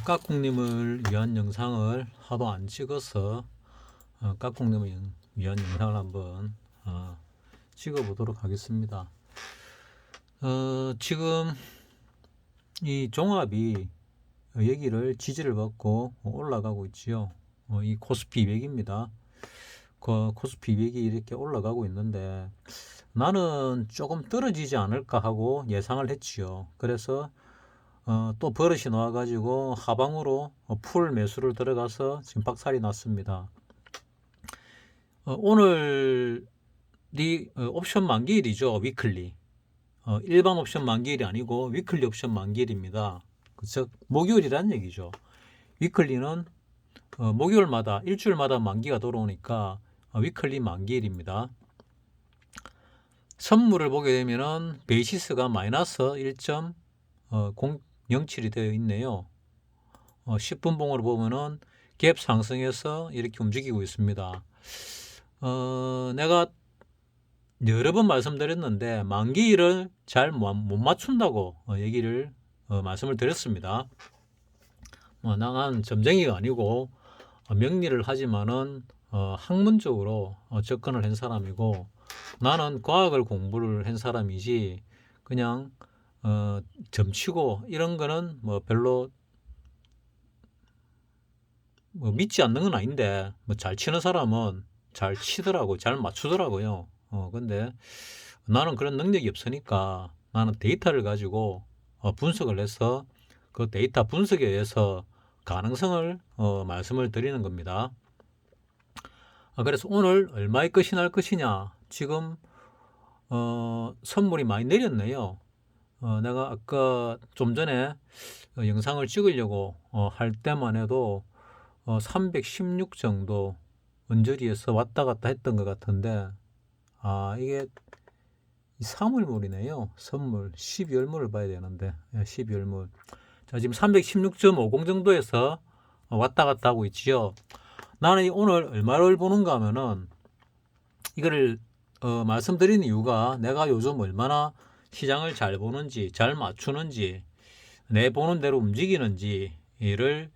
까꿍님을 위한 영상을 하도 안 찍어서 까꿍님을 위한 영상을 한번 찍어 보도록 하겠습니다. 지금 이 종합이 여기를 지지를 받고 올라가고 있지요. 이 코스피 200입니다. 그 코스피 200이 이렇게 올라가고 있는데 나는 조금 떨어지지 않을까 하고 예상을 했지요. 그래서 또 버릇이 나와가지고 하방으로 풀 매수를 들어가서 지금 박살이 났습니다. 오늘이 옵션 만기일이죠. 위클리. 일반 옵션 만기일이 아니고 위클리 옵션 만기일입니다. 즉 목요일이란 얘기죠. 위클리는 목요일마다 일주일마다 만기가 돌아오니까 위클리 만기일입니다. 선물을 보게 되면은 베이시스가 마이너스 1.07이 되어 있네요. 10분 봉으로 보면은 갭 상승해서 이렇게 움직이고 있습니다. 내가 여러 번 말씀드렸는데 만기일을 잘 못 맞춘다고 얘기를 말씀을 드렸습니다. 나는 점쟁이가 아니고 명리를 하지만은 학문적으로 접근을 한 사람이고 나는 과학을 공부를 한 사람이지 그냥 점치고 이런 거는 뭐 별로 믿지 않는 건 아닌데 잘 치는 사람은 잘 치더라고, 잘 맞추더라고요. 근데 나는 그런 능력이 없으니까 나는 데이터를 가지고 분석을 해서 그 데이터 분석에 의해서 가능성을 말씀을 드리는 겁니다. 그래서 오늘 얼마의 것이 날 것이냐, 지금 선물이 많이 내렸네요. 내가 아까 좀 전에 영상을 찍으려고 할 때만 해도 316 정도 언저리에서 왔다 갔다 했던 것 같은데 이게 사물물이네요. 선물 12월물을 봐야 되는데 12월물. 자, 지금 316.50 정도에서 왔다 갔다 하고 있지요. 나는 오늘 얼마를 보는가 하면은 이거를 말씀드리는 이유가 내가 요즘 얼마나 시장을 잘 보는지, 잘 맞추는지, 내 보는 대로 움직이는지를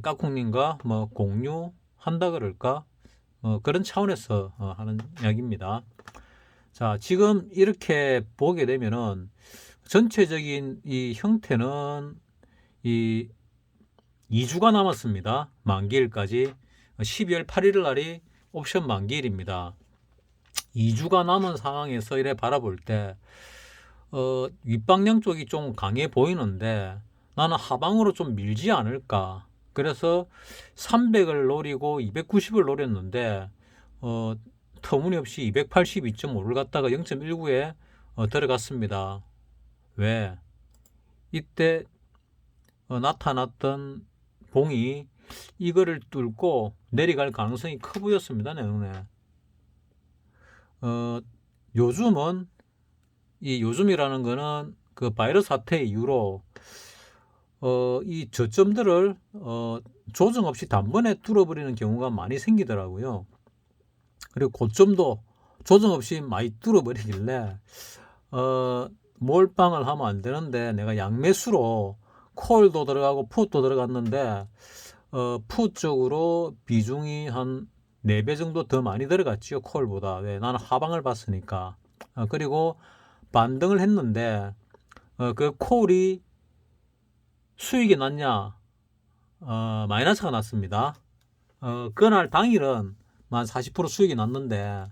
까꿍님과 뭐 공유한다 그럴까? 그런 차원에서 하는 이야기입니다. 자, 지금 이렇게 보게 되면은 전체적인 이 형태는 이 2주가 남았습니다. 만기일까지 12월 8일 날이 옵션 만기일입니다. 2주가 남은 상황에서 이래 바라볼 때 윗방향 쪽이 좀 강해 보이는데 나는 하방으로 좀 밀지 않을까. 그래서 300을 노리고 290을 노렸는데 터무니없이 282.5를 갖다가 0.19에 들어갔습니다. 왜? 이때 나타났던 봉이 이거를 뚫고 내려갈 가능성이 커 보였습니다. 내 눈에. 요즘은 이 요즘이라는 거는 그 바이러스 사태 이후로 이 저점들을 조정 없이 단번에 뚫어버리는 경우가 많이 생기더라고요. 그리고 고점도 조정 없이 많이 뚫어버리길래 몰빵을 하면 안 되는데 내가 양매수로 콜도 들어가고 풋도 들어갔는데 풋 쪽으로 비중이 한 4배 정도 더 많이 들어갔지요. 콜보다. 왜? 나는 하방을 봤으니까. 그리고 반등을 했는데 그 콜이 수익이 났냐? 마이너스가 났습니다. 그날 당일은 만 40% 수익이 났는데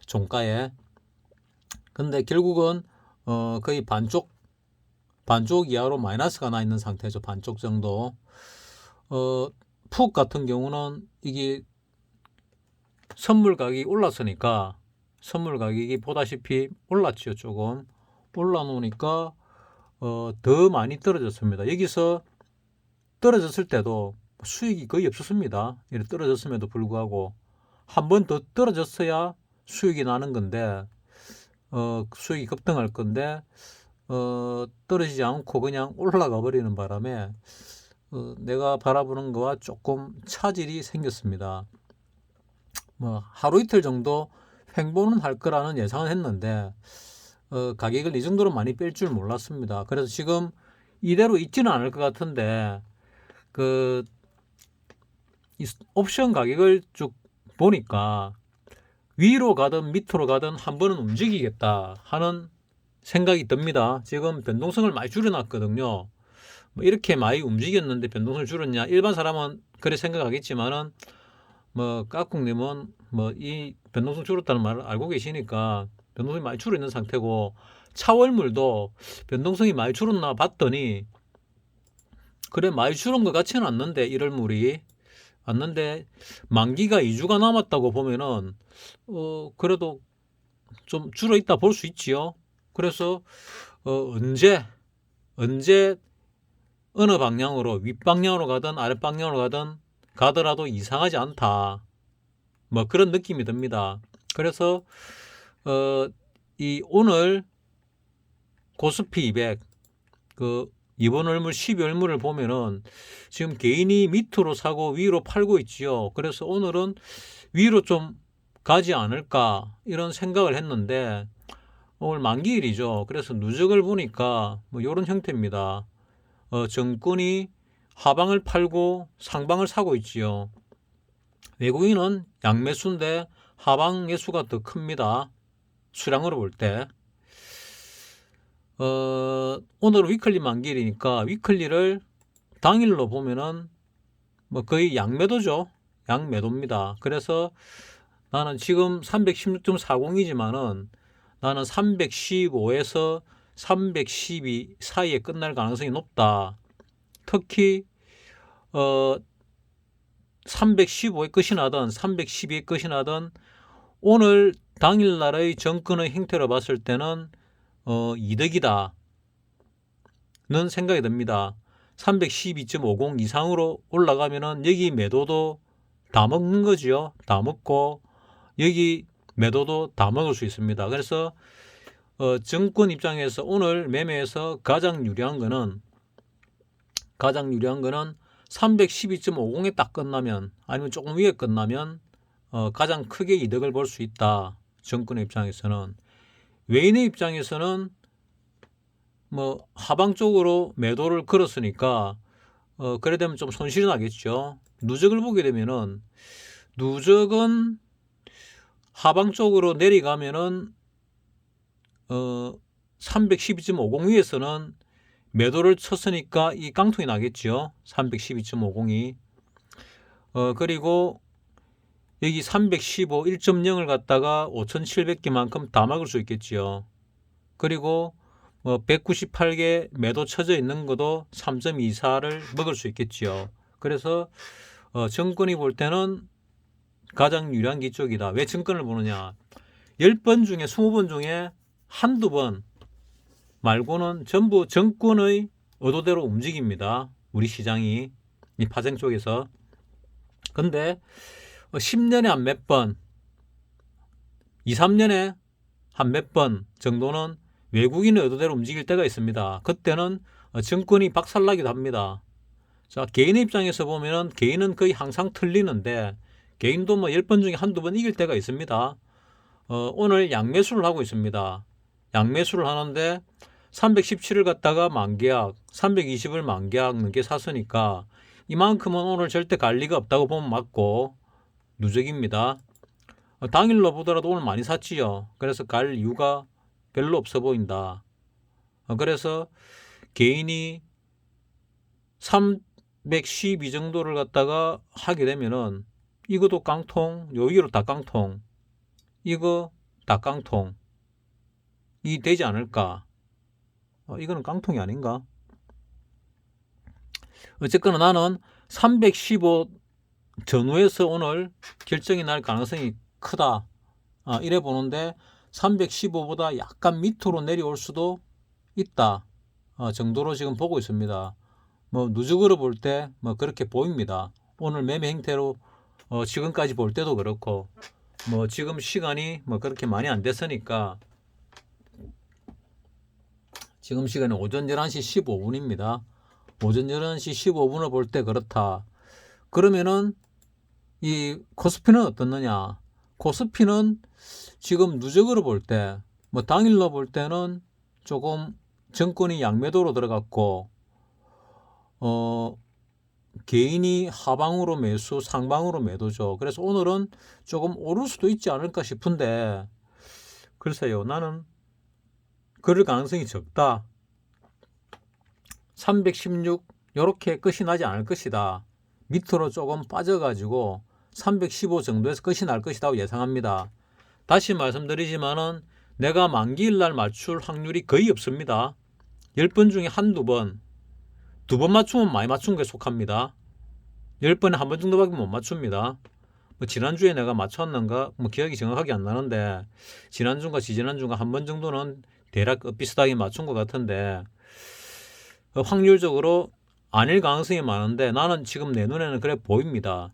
종가에. 근데 결국은 거의 반쪽 이하로 마이너스가 나 있는 상태죠. 반쪽 정도. 푹 같은 경우는 이게 선물 가격이 올랐으니까 선물 가격이 보다시피 올랐죠. 조금 올라놓으니까 더 많이 떨어졌습니다. 여기서 떨어졌을 때도 수익이 거의 없었습니다. 이렇게 떨어졌음에도 불구하고 한 번 더 떨어졌어야 수익이 나는 건데 수익이 급등할 건데 떨어지지 않고 그냥 올라가 버리는 바람에 내가 바라보는 거와 조금 차질이 생겼습니다. 뭐 하루 이틀 정도 횡보는 할 거라는 예상을 했는데 가격을 이 정도로 많이 뺄 줄 몰랐습니다. 그래서 지금 이대로 있지는 않을 것 같은데 이 옵션 가격을 쭉 보니까 위로 가든 밑으로 가든 한 번은 움직이겠다 하는 생각이 듭니다. 지금 변동성을 많이 줄여놨거든요. 뭐 이렇게 많이 움직였는데 변동성을 줄였냐? 일반 사람은 그래 생각하겠지만은 뭐 까꿍님은 뭐 이 변동성 줄였다는 말을 알고 계시니까 변동성이 많이 줄어 있는 상태고, 차월물도 변동성이 많이 줄었나 봤더니 그래 많이 줄은 것 같지는 않는데, 1월물이 왔는데 만기가 2주가 남았다고 보면은 그래도 좀 줄어 있다 볼 수 있지요. 그래서 언제 어느 방향으로, 윗방향으로 가든 아랫방향으로 가든 가더라도 이상하지 않다, 뭐 그런 느낌이 듭니다. 그래서 이 오늘 코스피 200 이번 월물 12월물을 보면은 지금 개인이 밑으로 사고 위로 팔고 있지요. 그래서 오늘은 위로 좀 가지 않을까 이런 생각을 했는데, 오늘 만기일이죠. 그래서 누적을 보니까 뭐 이런 형태입니다. 정권이 하방을 팔고 상방을 사고 있지요. 외국인은 양매수인데 하방 매수가 더 큽니다. 수량으로 볼 때. 오늘은 위클리 만기일이니까 위클리를 당일로 보면은 뭐 거의 양매도죠. 양매도입니다. 그래서 나는 지금 316.40이지만은 나는 315에서 312 사이에 끝날 가능성이 높다. 특히 315의 끝이 나든 312의 끝이 나든 오늘 당일날의 정권의 형태로 봤을 때는 이득이다 는 생각이 듭니다. 312.50 이상으로 올라가면은 여기 매도도 다 먹는 거지요. 다 먹고 여기 매도도 다 먹을 수 있습니다. 그래서 정권 입장에서 오늘 매매에서 가장 유리한 거는 312.50에 딱 끝나면, 아니면 조금 위에 끝나면 가장 크게 이득을 볼 수 있다. 정권의 입장에서는. 외인의 입장에서는 뭐 하방 쪽으로 매도를 걸었으니까 그래 되면 좀 손실이 나겠죠. 누적을 보게 되면은 누적은 하방 쪽으로 내려가면은 312.50 위에서는 매도를 쳤으니까 이 깡통이 나겠죠. 312.50이. 그리고 여기 315 1.0을 갖다가 5,700개만큼 다 막을 수 있겠지요. 그리고 198개 매도 쳐져 있는 것도 3.24를 먹을 수 있겠지요. 그래서 정권이 볼 때는 가장 유리한 게 이쪽이다. 왜 정권을 보느냐? 10번 중에 20번 중에 한두 번 말고는 전부 정권의 의도대로 움직입니다. 우리 시장이, 이 파생 쪽에서. 근데 10년에 한 몇 번, 2, 3년에 한 몇 번 정도는 외국인의 의도대로 움직일 때가 있습니다. 그때는 정권이 박살나기도 합니다. 자, 개인의 입장에서 보면은 개인은 거의 항상 틀리는데, 개인도 뭐 10번 중에 한두 번 이길 때가 있습니다. 오늘 양매수를 하고 있습니다. 양매수를 하는데 317을 갖다가 만계약, 320을 만계약 넘게 샀으니까 이만큼은 오늘 절대 갈 리가 없다고 보면 맞고, 누적입니다. 당일로 보더라도 오늘 많이 샀지요. 그래서 갈 이유가 별로 없어 보인다. 그래서 개인이 312 정도를 갖다가 하게 되면은 이것도 깡통, 여기로 다 깡통, 이거 다 깡통 이 되지 않을까. 이거는 깡통이 아닌가. 어쨌거나 나는 315 전후에서 오늘 결정이 날 가능성이 크다, 이래 보는데 315보다 약간 밑으로 내려올 수도 있다 정도로 지금 보고 있습니다. 뭐 누적으로 볼 때 뭐 그렇게 보입니다. 오늘 매매 형태로 지금까지 볼 때도 그렇고, 뭐 지금 시간이 뭐 그렇게 많이 안 됐으니까, 지금 시간이 오전 11시 15분입니다. 오전 11시 15분을 볼 때 그렇다. 그러면은 이 코스피는 어떻느냐? 코스피는 지금 누적으로 볼 때, 뭐 당일로 볼 때는 조금 정권이 양매도로 들어갔고, 개인이 하방으로 매수, 상방으로 매도죠. 그래서 오늘은 조금 오를 수도 있지 않을까 싶은데 글쎄요. 나는 그럴 가능성이 적다. 316 요렇게 끝이 나지 않을 것이다. 밑으로 조금 빠져가지고 315 정도에서 끝이 날 것이라고 예상합니다. 다시 말씀드리지만은 내가 만기일 날 맞출 확률이 거의 없습니다. 10번 중에 한두 번, 2번 맞추면 많이 맞춘 게 속합니다. 10번에 한 번 정도밖에 못 맞춥니다. 뭐 지난주에 내가 맞췄는가 뭐 기억이 정확하게 안 나는데 지난주인가 지지난주인가 한 번 정도는 대략 비슷하게 맞춘 것 같은데 확률적으로 아닐 가능성이 많은데 나는 지금 내 눈에는 그래 보입니다.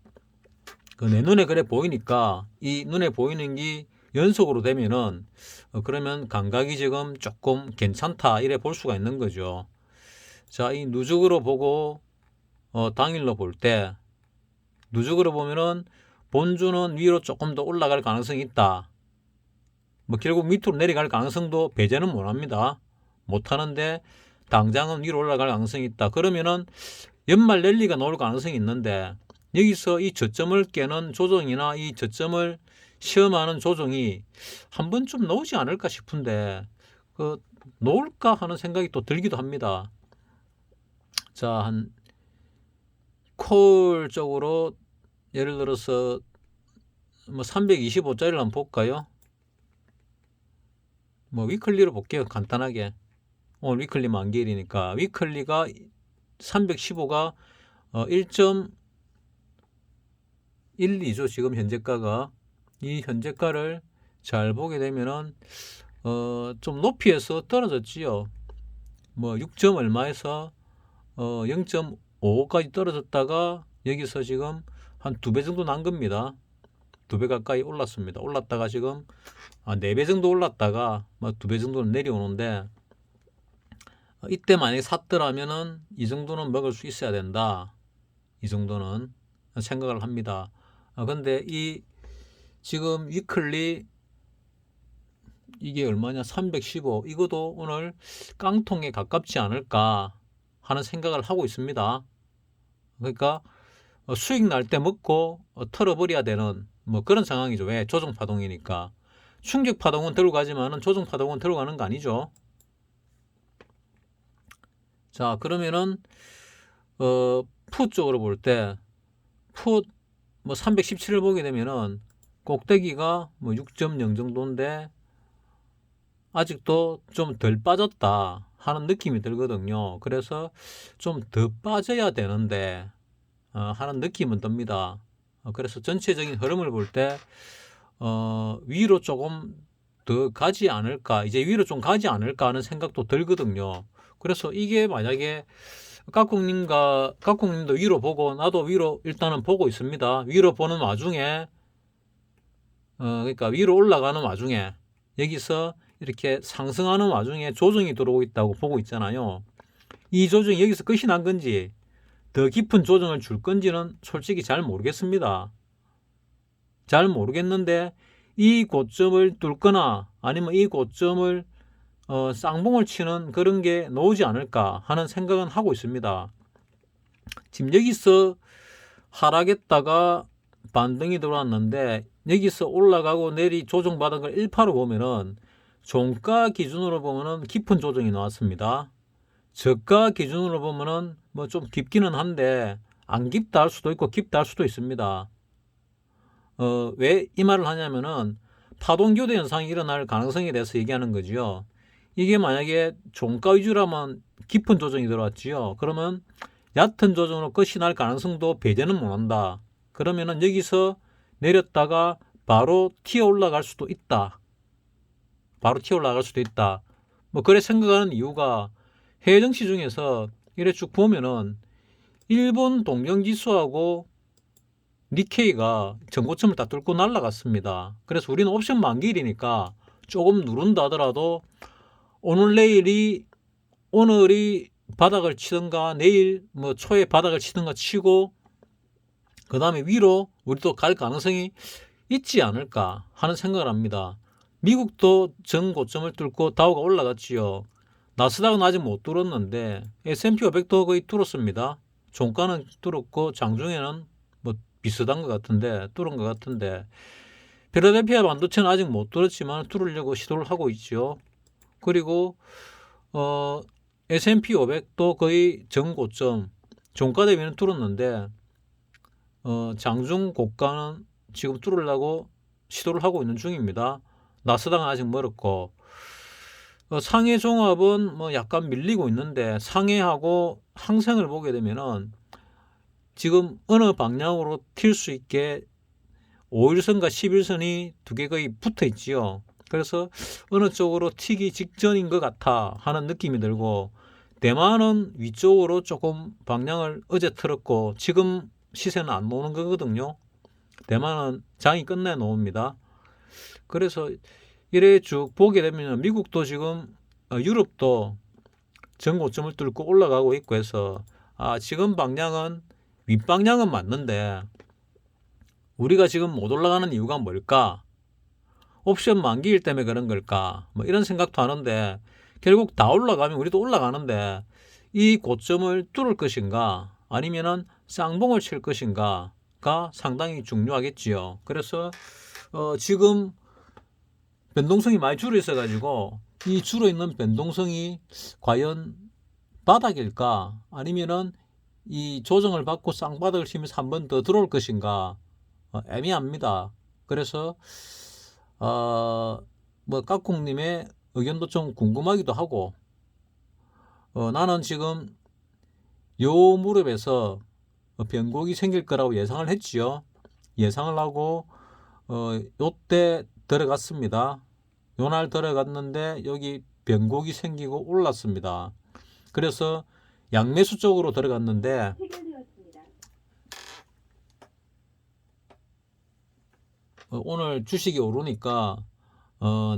내 눈에 그래 보이니까 이 눈에 보이는 게 연속으로 되면은 그러면 감각이 지금 조금 괜찮다 이래 볼 수가 있는 거죠. 자, 이 누적으로 보고 당일로 볼 때 누적으로 보면은 본주는 위로 조금 더 올라갈 가능성이 있다. 뭐 결국 밑으로 내려갈 가능성도 배제는 못합니다. 못하는데 당장은 위로 올라갈 가능성이 있다. 그러면은 연말 랠리가 나올 가능성이 있는데 여기서 이 저점을 깨는 조정이나 이 저점을 시험하는 조정이 한 번쯤 나오지 않을까 싶은데 나올까 하는 생각이 또 들기도 합니다. 자, 한 콜 쪽으로 예를 들어서 뭐 325짜리를 한번 볼까요? 뭐 위클리로 볼게요. 간단하게. 오늘 위클리 만기일이니까 위클리가 315가 1.12죠. 지금 현재가가 이 현재가를 잘 보게 되면은 좀 높이에서 떨어졌지요. 뭐 6점 얼마에서 0.55까지 떨어졌다가 여기서 지금 한 2배 정도 난 겁니다. 2배 가까이 올랐습니다. 올랐다가 지금 4배 정도 올랐다가 2배 정도는 내려오는데 이때 만약에 샀더라면은 이 정도는 먹을 수 있어야 된다. 이 정도는 생각을 합니다. 근데 이 지금 위클리 이게 얼마냐 315 이것도 오늘 깡통에 가깝지 않을까 하는 생각을 하고 있습니다. 그러니까 수익 날 때 먹고 털어버려야 되는 뭐 그런 상황이죠. 왜? 조정 파동이니까. 충격 파동은 들고 가지만은 조정 파동은 들고 가는 거 아니죠. 자, 그러면은 풋 쪽으로 볼 때 풋 뭐 317을 보게 되면은 꼭대기가 뭐 6.0 정도인데 아직도 좀 덜 빠졌다 하는 느낌이 들거든요. 그래서 좀 더 빠져야 되는데 하는 느낌은 듭니다. 그래서 전체적인 흐름을 볼 때 위로 조금 더 가지 않을까, 이제 위로 좀 가지 않을까 하는 생각도 들거든요. 그래서 이게 만약에 깍꿍님도 위로 보고 나도 위로 일단은 보고 있습니다. 위로 보는 와중에 그러니까 위로 올라가는 와중에 여기서 이렇게 상승하는 와중에 조정이 들어오고 있다고 보고 있잖아요. 이 조정이 여기서 끝이 난 건지 더 깊은 조정을 줄 건지는 솔직히 잘 모르겠습니다. 잘 모르겠는데 이 고점을 뚫거나 아니면 이 고점을 쌍봉을 치는 그런 게 나오지 않을까 하는 생각은 하고 있습니다. 지금 여기서 하락했다가 반등이 들어왔는데 여기서 올라가고 내리 조정받은 걸 1파로 보면은 종가 기준으로 보면은 깊은 조정이 나왔습니다. 저가 기준으로 보면은 뭐 좀 깊기는 한데 안 깊다 할 수도 있고 깊다 할 수도 있습니다. 왜 이 말을 하냐면은 파동 교대 현상이 일어날 가능성에 대해서 얘기하는 거지요. 이게 만약에 종가 위주라면 깊은 조정이 들어왔지요. 그러면 얕은 조정으로 끝이 날 가능성도 배제는 못한다. 그러면은 여기서 내렸다가 바로 튀어 올라갈 수도 있다. 바로 튀어 올라갈 수도 있다. 뭐 그래 생각하는 이유가 해외 증시 중에서 이래 쭉 보면은 일본 동경지수하고 니케이가 전고점을 다 뚫고 날아갔습니다. 그래서 우리는 옵션 만기일이니까 조금 누른다 하더라도 오늘이 바닥을 치든가 내일 뭐 초에 바닥을 치든가 치고 그 다음에 위로 우리도 갈 가능성이 있지 않을까 하는 생각을 합니다. 미국도 전 고점을 뚫고 다우가 올라갔지요. 나스닥은 아직 못 뚫었는데 S&P 500도 거의 뚫었습니다. 종가는 뚫었고 장중에는 뭐 비슷한 것 같은데 뚫은 것 같은데 필라델피아 반도체는 아직 못 뚫었지만 뚫으려고 시도를 하고 있죠. 그리고 S&P 500도 거의 전고점 종가 대비는 뚫었는데 장중 고가는 지금 뚫으려고 시도를 하고 있는 중입니다. 나스닥은 아직 멀었고 상해 종합은 뭐 약간 밀리고 있는데 상해하고 항생을 보게 되면은 지금 어느 방향으로 튈 수 있게 5일선과 10일선이 두 개 거의 붙어 있지요. 그래서 어느 쪽으로 튀기 직전인 것 같아 하는 느낌이 들고 대만은 위쪽으로 조금 방향을 어제 틀었고 지금 시세는 안 나오는 거거든요. 대만은 장이 끝내 놓습니다. 그래서 이래 쭉 보게 되면 미국도 지금 유럽도 전고점을 뚫고 올라가고 있고 해서 지금 방향은 윗방향은 맞는데 우리가 지금 못 올라가는 이유가 뭘까? 옵션 만기일 때문에 그런 걸까? 뭐 이런 생각도 하는데 결국 다 올라가면 우리도 올라가는데 이 고점을 뚫을 것인가 아니면은 쌍봉을 칠 것인가가 상당히 중요하겠지요. 그래서 지금 변동성이 많이 줄어 있어 가지고 이 줄어 있는 변동성이 과연 바닥일까 아니면은 이 조정을 받고 쌍바닥을 치면서 한 번 더 들어올 것인가 애매합니다. 그래서 뭐 깍꿍님의 의견도 좀 궁금하기도 하고 나는 지금 요 무렵에서 변곡이 생길 거라고 예상을 했지요. 예상을 하고 요때 들어갔습니다. 요날 들어갔는데 여기 변곡이 생기고 올랐습니다. 그래서 양매수 쪽으로 들어갔는데 오늘 주식이 오르니까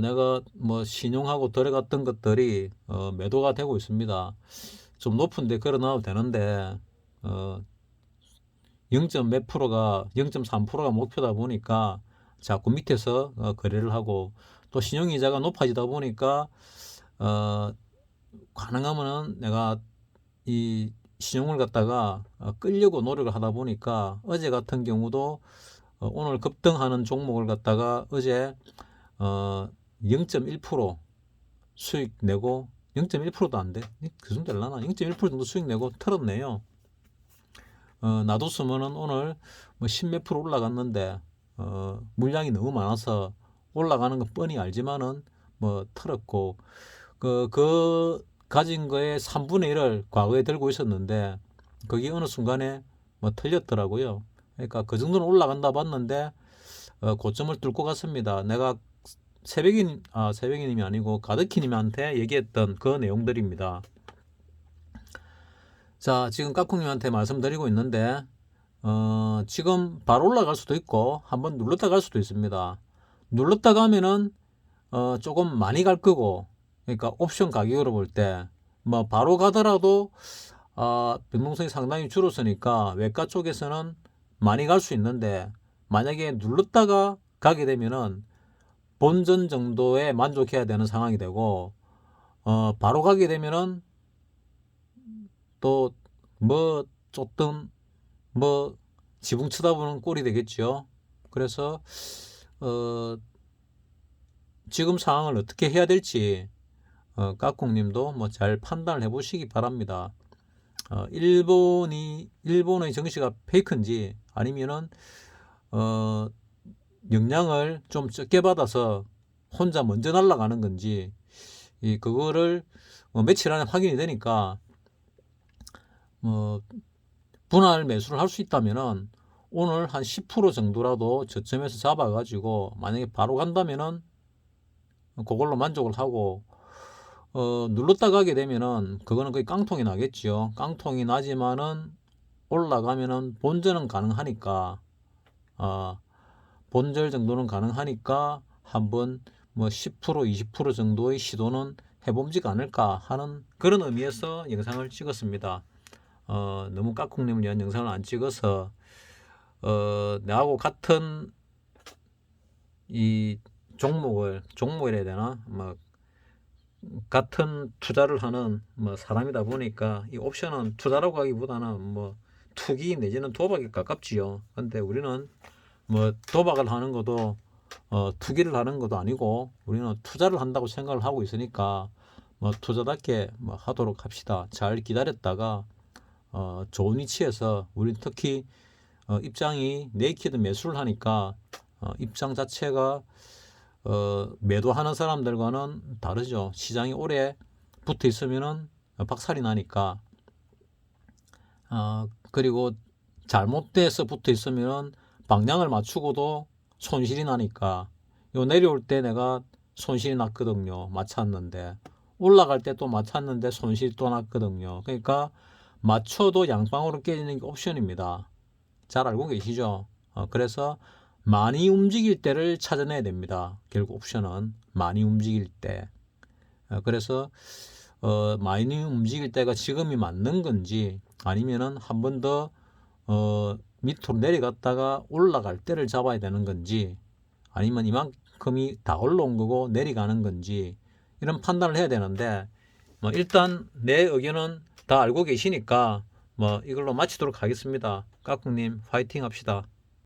내가 뭐 신용하고 들어갔던 것들이 매도가 되고 있습니다. 좀 높은데 걸어 놔도 되는데 0. 몇 프로가 0.3%가 목표다 보니까 자꾸 밑에서 거래를 하고 또 신용이자가 높아지다 보니까 가능하면은 내가 이 신용을 갖다가 끌려고 노력을 하다 보니까 어제 같은 경우도 오늘 급등하는 종목을 갖다가 어제 0.1% 수익 내고 0.1%도 안 돼. 그 정도 되려나? 0.1% 정도 수익 내고 털었네요. 놔뒀으면은 오늘 뭐 10몇 프로 올라갔는데 물량이 너무 많아서 올라가는 거 뻔히 알지만은 뭐 털었고 그 가진 거의 3분의 1을 과거에 들고 있었는데 그게 어느 순간에 뭐 털렸더라고요. 그러니까 그 정도는 올라간다 봤는데 고점을 뚫고 갔습니다. 내가 새벽이님이 아니고 가드키님한테 얘기했던 그 내용들입니다. 자, 지금 까꿍님한테 말씀드리고 있는데 지금 바로 올라갈 수도 있고 한번 눌렀다 갈 수도 있습니다. 눌렀다 가면은 조금 많이 갈 거고 그러니까 옵션 가격으로 볼 때 뭐 바로 가더라도 변동성이 상당히 줄었으니까 외과 쪽에서는 많이 갈 수 있는데 만약에 눌렀다가 가게 되면은 본전 정도에 만족해야 되는 상황이 되고 바로 가게 되면은 또 뭐 쫓든 뭐 지붕 쳐다보는 꼴이 되겠죠. 그래서 지금 상황을 어떻게 해야 될지 까꿍님도 뭐 잘 판단을 해보시기 바랍니다. 일본의 정시가 페이크인지 아니면은 영향을 좀 적게 받아서 혼자 먼저 날아가는 건지 그거를 며칠 안에 확인이 되니까 분할 매수를 할 수 있다면은 오늘 한 10% 정도라도 저점에서 잡아가지고 만약에 바로 간다면은 그걸로 만족을 하고 눌렀다 가게 되면은 그거는 거의 깡통이 나겠지요. 깡통이 나지만은 올라가면은 본전은 가능하니까 본절 정도는 가능하니까 한번 뭐 10% 20% 정도의 시도는 해봄직 않을까 하는 그런 의미에서 영상을 찍었습니다. 너무 까꿍님을 위한 영상을 안 찍어서 나하고 같은 이 종목이라 해야 되나 뭐 같은 투자를 하는 뭐 사람이다 보니까 이 옵션은 투자라고 하기보다는 뭐 투기 내지는 도박에 가깝지요. 근데 우리는 뭐 도박을 하는 것도 투기를 하는 것도 아니고 우리는 투자를 한다고 생각을 하고 있으니까 뭐 투자답게 뭐 하도록 합시다. 잘 기다렸다가 좋은 위치에서 우린 특히 입장이 네이키드 매수를 하니까 입장 자체가 매도하는 사람들과는 다르죠. 시장이 오래 붙어 있으면은 박살이 나니까 그리고 잘못돼서 붙어 있으면 방향을 맞추고도 손실이 나니까 요 내려올 때 내가 손실이 났거든요. 맞췄는데 올라갈 때 또 맞췄는데 손실이 또 났거든요. 그러니까 맞춰도 양방으로 깨지는 게 옵션입니다. 잘 알고 계시죠? 그래서 많이 움직일 때를 찾아내야 됩니다. 결국 옵션은 많이 움직일 때. 그래서 많이 움직일 때가 지금이 맞는 건지 아니면은 한 번 더 밑으로 내려갔다가 올라갈 때를 잡아야 되는 건지 아니면 이만큼이 다 올라온 거고 내려가는 건지 이런 판단을 해야 되는데 뭐 일단 내 의견은 다 알고 계시니까 뭐 이걸로 마치도록 하겠습니다. 까꿍님 파이팅 합시다.